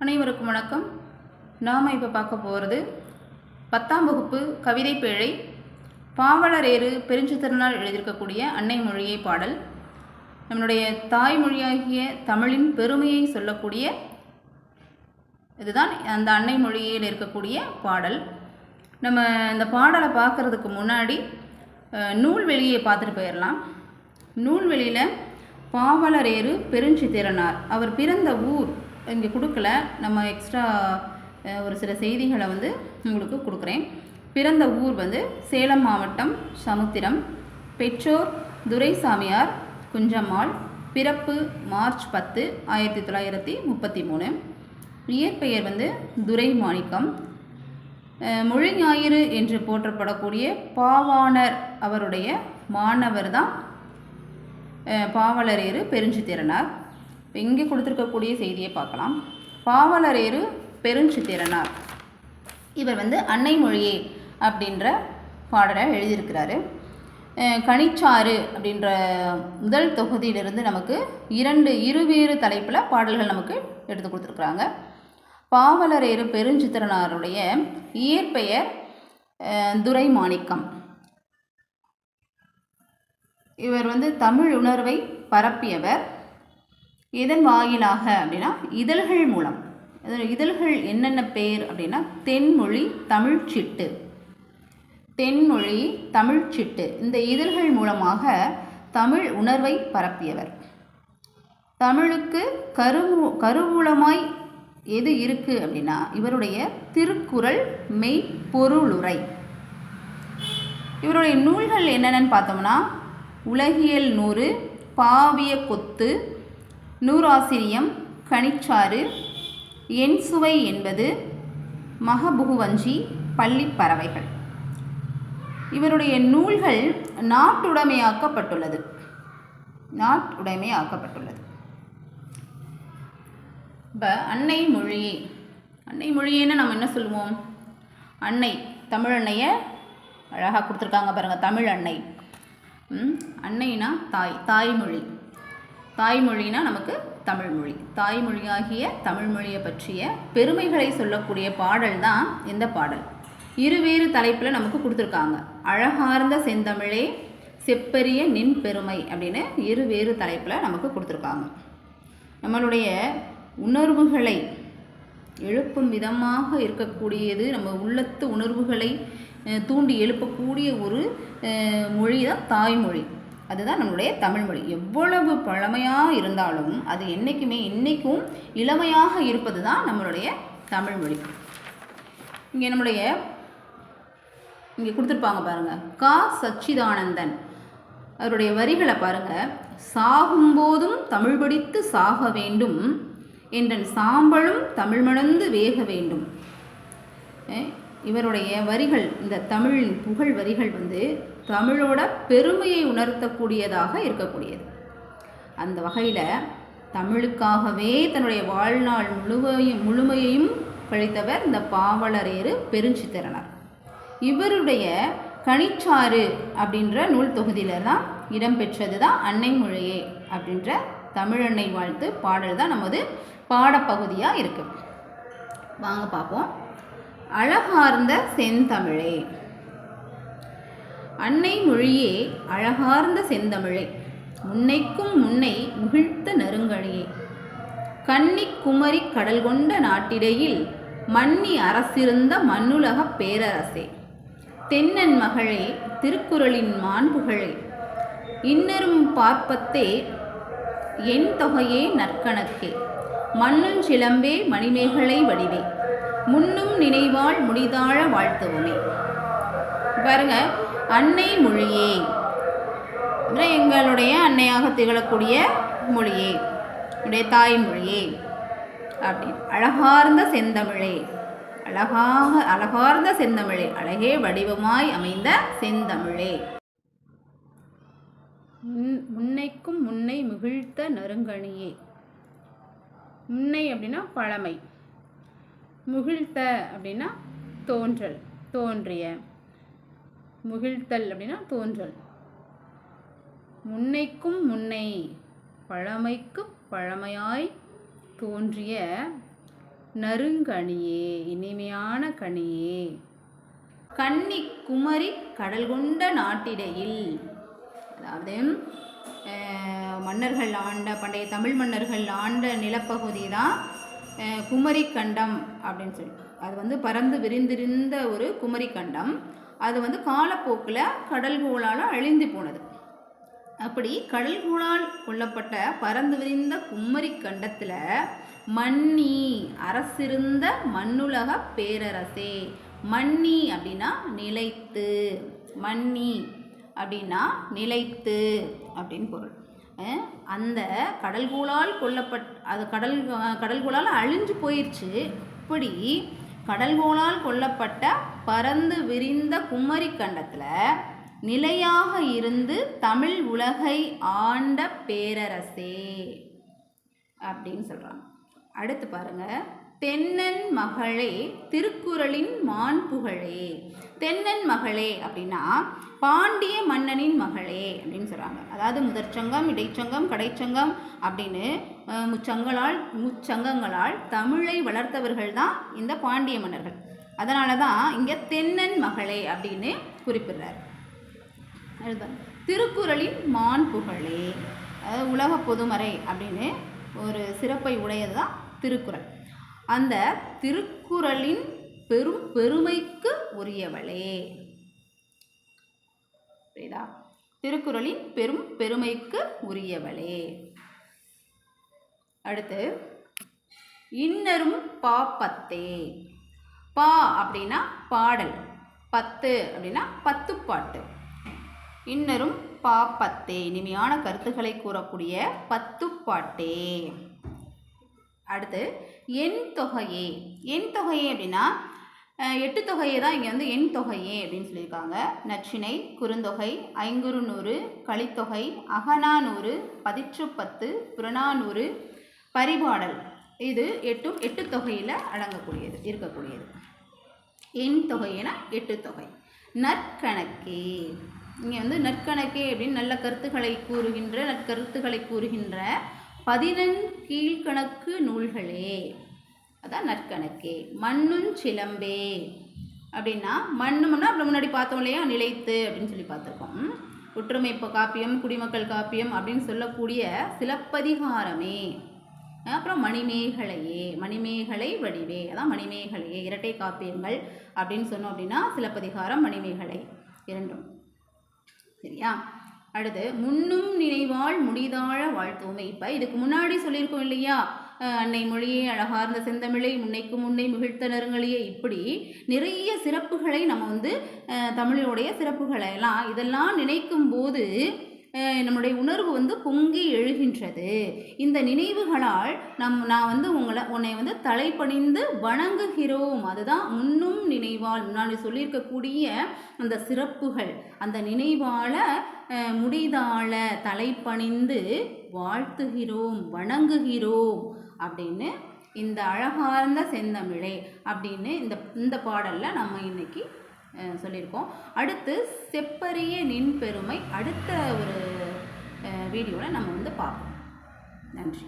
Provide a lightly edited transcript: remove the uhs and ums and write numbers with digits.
அனைவருக்கும் வணக்கம். நாம் இப்போ பார்க்க போகிறது 10ஆம் வகுப்பு கவிதை பேழை பாவலரேறு பெருஞ்சித்திரனார் எழுதியிருக்கக்கூடிய அன்னை மொழியை பாடல். நம்மளுடைய தாய்மொழியாகிய தமிழின் பெருமையை சொல்லக்கூடிய இதுதான் அந்த அன்னை மொழியில் இருக்கக்கூடிய பாடல். நம்ம இந்த பாடலை பார்க்குறதுக்கு முன்னாடி நூல்வெளியை பார்த்துட்டு போயிடலாம். நூல்வெளியில் பாவலரேறு பெருஞ்சித்திரனார் அவர் பிறந்த ஊர் இங்கே கொடுக்கல, நம்ம எக்ஸ்ட்ரா ஒரு சில செய்திகளை உங்களுக்கு கொடுக்குறேன். பிறந்த ஊர் சேலம் மாவட்டம் சமுத்திரம். பெற்றோர் துரைசாமியார் குஞ்சம்மாள். பிறப்பு மார்ச் 10, 1933. இயற்பெயர் துரை மாணிக்கம். மொழி ஞாயிறு என்று போற்றப்படக்கூடிய பாவாணர் அவருடைய மாணவர் தான் பாவலரேறு பெருஞ்சித்திரனார். இங்கே கொடுத்துருக்கக்கூடிய செய்தியை பார்க்கலாம். பாவலரேறு பெருஞ்சித்திரனார் இவர் அன்னை மொழியே அப்படின்ற பாடலை எழுதியிருக்கிறாரு. கனிச்சாறு அப்படின்ற முதல் தொகுதியிலிருந்து நமக்கு இருவேறு தலைப்பில் பாடல்கள் நமக்கு எடுத்து கொடுத்துருக்குறாங்க. பாவலரேறு பெருஞ்சித்திரனாருடைய இயற்பெயர் துரை மாணிக்கம். இவர் தமிழ் உணர்வை பரப்பியவர். இதன் வாயிலாக அப்படின்னா இதழ்கள் மூலம். இதழ்கள் என்னென்ன பேர் அப்படின்னா தென்மொழி தமிழ்ச்சிட்டு, தென்மொழி தமிழ்ச்சிட்டு. இந்த இதழ்கள் மூலமாக தமிழ் உணர்வை பரப்பியவர். தமிழுக்கு கருவூலமாய் எது இருக்குது அப்படின்னா இவருடைய திருக்குறள் மெய்ப்பொருளுரை. இவருடைய நூல்கள் என்னென்னு பார்த்தோம்னா உலகியல் 100, பாவிய கொத்து, நூறாசிரியம், கனிச்சாறு, என் சுவை என்பது, மகபுகுவஞ்சி, பள்ளிப்பறவைகள். இவருடைய நூல்கள் நாட்டுடைமையாக்கப்பட்டுள்ளது. இப்போ அன்னை மொழியே, அன்னை மொழியேன்னு நம்ம என்ன சொல்லுவோம்? அன்னை தமிழன்னையை அழகாக கொடுத்துருக்காங்க பாருங்கள். தமிழ் அன்னை. அன்னைனா தாய்மொழி. தாய்மொழினா நமக்கு தமிழ்மொழி. தாய்மொழியாகிய தமிழ்மொழியை பற்றிய பெருமைகளை சொல்லக்கூடிய பாடல் தான் இந்த பாடல். இருவேறு தலைப்பில் நமக்கு கொடுத்துருக்காங்க. அழகார்ந்த செந்தமிழே செப்பரிய நின் பெருமை அப்படின்னு இருவேறு தலைப்பில் நமக்கு கொடுத்துருக்காங்க. நம்மளுடைய உணர்வுகளை எழுப்பும் விதமாக இருக்கக்கூடியது, நம்ம உள்ளத்து உணர்வுகளை தூண்டி எழுப்பக்கூடிய ஒரு மொழி தான் தாய்மொழி. அதுதான் நம்மளுடைய தமிழ்மொழி. எவ்வளவு பழமையாக இருந்தாலும் அது இன்னைக்கும் இளமையாக இருப்பது தான் நம்மளுடைய தமிழ்மொழி. இங்கே கொடுத்துருப்பாங்க பாருங்கள். கா சச்சிதானந்தன் அவருடைய வரிகளை பாருங்கள். சாகும்போதும் தமிழ் படித்து சாக வேண்டும் என்றன் சாம்பலும் தமிழ் மணந்து வேக வேண்டும். இவருடைய வரிகள், இந்த தமிழின் புகழ் வரிகள் தமிழோட பெருமையை உணர்த்தக்கூடியதாக இருக்கக்கூடியது. அந்த வகையில் தமிழுக்காகவே தன்னுடைய வாழ்நாள் முழுமையையும் கழித்தவர் இந்த பாவலரேறு பெருஞ்சித்திரனார். இவருடைய கனிச்சாறு அப்படின்ற நூல் தொகுதியில் தான் இடம்பெற்றது தான் அன்னை மொழியே அப்படின்ற தமிழன்னை வாழ்த்து பாடல் தான் நமது பாடப்பகுதியாக இருக்குது. வாங்க பார்ப்போம். அழகார்ந்த செந்தமிழே. அன்னை மொழியே அழகார்ந்த செந்தமிழே, முன்னைக்கும் முன்னை முகிழ்த்த நறுங்கணியே, கன்னி குமரி கடல் கொண்ட நாட்டிடையில் மன்னி அரசிருந்த மண்ணுலக பேரரசே, தென்னன் மகளே திருக்குறளின் மாண்புகளே, இன்னரும் பார்ப்பத்தே என் தொகையே நற்கணக்கே, மண்ணுஞ் சிலம்பே மணிமேகலை வடிவே, முன்னும் நினைவாள் முடிதாழ வாழ்த்துவமே. பாருங்க, அன்னை மொழியே எங்களுடைய அன்னையாக திகழக்கூடிய மொழியே, உடைய தாய்மொழியே அப்படின்னு. அழகார்ந்த செந்தமிழே, அழகார்ந்த செந்தமிழே, அழகே வடிவமாய் அமைந்த செந்தமிழே, முன்னைக்கும் முன்னை முகிழ்த்த நறுங்கணியே. முன்னை அப்படின்னா பழமை, முகிழ்த்த அப்படின்னா தோன்றல், தோன்றிய. முகிழ்த்தல் அப்படின்னா தோன்றல். முன்னைக்கும் முன்னை பழமைக்கு பழமையாய் தோன்றிய நறுங்கனியே, இனிமையான கனியே. கன்னி குமரி கடல் கொண்ட நாட்டிடையில், அதாவது மன்னர்கள் ஆண்ட, பண்டைய தமிழ் மன்னர்கள் ஆண்ட நிலப்பகுதி தான் குமரி கண்டம் அப்படின்னு சொல்லி. அது வந்து பறந்து விரிந்திருந்த ஒரு குமரி கண்டம். அது வந்து காலப்போக்கில் கடல்கோளால் அழிந்து போனது. அப்படி கடல்கோளால் கொல்லப்பட்ட பறந்து விரிந்த குமரி கண்டத்தில் மன்னி அரசிருந்த மண்ணுலக பேரரசே. மன்னி அப்படின்னா நிலைத்து, மன்னி அப்படின்னா நிலைத்து அப்படின்னு பொருள். அந்த கடல்கோளால் அது கடல்கோளால் அழிஞ்சு போயிடுச்சு. இப்படி கடல்கோளால் கொல்லப்பட்ட பறந்து விரிந்த குமரி கண்டத்தில் நிலையாக இருந்து தமிழ் உலகை ஆண்ட பேரரசே அப்படின்னு சொல்கிறாங்க. அடுத்து பாருங்க, தென்னன் மகளே திருக்குறளின் மாண்புகழே. தென்னன் மகளே அப்படின்னா பாண்டிய மன்னனின் மகளே அப்படின்னு சொல்கிறாங்க. அதாவது முதற்சங்கம், இடைச்சங்கம், கடைச்சங்கம் அப்படின்னு முச்சங்கங்களால் தமிழை வளர்த்தவர்கள் தான் இந்த பாண்டிய மன்னர்கள். அதனால தான் இங்கே தென்னன் மகளே அப்படின்னு குறிப்பிடுறார். திருக்குறளின் மாண்புகழே, அதாவது உலக பொதுமறை அப்படின்னு ஒரு சிறப்பை உடையது தான் திருக்குறள். அந்த திருக்குறளின் பெரும் பெருமைக்கு உரியவளே. புரியுதா? திருக்குறளின் பெரும் பெருமைக்கு உரியவளே. அடுத்து இன்னரும் பாப்பத்தே. பா அப்படின்னா பாடல், பத்து அப்படின்னா பத்துப்பாட்டு. இன்னரும் பாப்பத்தே, இனிமையான கருத்துக்களை கூறக்கூடிய பத்துப்பாட்டே. அடுத்து எண் தொகையே. எண் தொகையே அப்படின்னா 8 தொகையை தான் இங்கே வந்து எண் தொகையே அப்படின்னு சொல்லியிருக்காங்க. நற்றிணை, குறுந்தொகை, ஐங்குறுநூறு, கலித்தொகை, அகநானூறு, பதிற்றுப்பத்து, புறநானூறு, பரிபாடல், இது 8 தொகையில் இருக்கக்கூடியது. எண் தொகைனா 8 தொகை. நற்கணக்கே, இங்கே வந்து நற்கணக்கே அப்படின்னு நல்ல கருத்துக்களை கூறுகின்ற 11 கீழ்கணக்கு நூல்களே, அதான் நற்கணக்கே. மண்ணுஞ்சிலம்பே அப்படின்னா, மண்ணுன்னா அப்புறம் முன்னாடி பார்த்தோம் இல்லையா, நிலைத்து அப்படின்னு சொல்லி பார்த்துருக்கோம். ஒற்றுமை காப்பியம், குடிமக்கள் காப்பியம் அப்படின்னு சொல்லக்கூடிய சிலப்பதிகாரமே. அப்புறம் மணிமேகலையே, மணிமேகலை வடிவே, அதான் மணிமேகலையே. இரட்டை காப்பியங்கள் அப்படின்னு சொன்னோம் அப்படின்னா சிலப்பதிகாரம், மணிமேகலை இரண்டும். சரியா? அடுத்து முன்னும் நினைவாள் முடிதாழ வாழ்த்துவமை. இப்போ இதுக்கு முன்னாடி சொல்லியிருக்கோம் இல்லையா, அன்னை மொழியே அழகார்ந்த செந்தமிழை முன்னைக்கு முன்னை மிகிழ்த்த நறுங்கலியே. இப்படி நிறைய சிறப்புகளை நம்ம வந்து தமிழோடைய சிறப்புகளை எல்லாம் இதெல்லாம் நினைக்கும் போது நம்முடைய உணர்வு வந்து பொங்கி எழுகின்றது. இந்த நினைவுகளால் நான் வந்து உன்னை வந்து தலைப்பணிந்து வணங்குகிறோம். அதுதான் முன்னும் நினைவால், முன்னாடி சொல்லியிருக்கக்கூடிய அந்த சிறப்புகள், அந்த நினைவால முடிதாழ தலைப்பணிந்து வாழ்த்துகிறோம், வணங்குகிறோம் அப்படின்னு இந்த அழகார்ந்த செந்தமிழே அப்படின்னு இந்த பாடலில் நம்ம இன்னைக்கு சொல்லியிருக்கோம். அடுத்து செப்பரிய நின் பெருமை அடுத்த ஒரு வீடியோவில் நம்ம வந்து பார்ப்போம். நன்றி.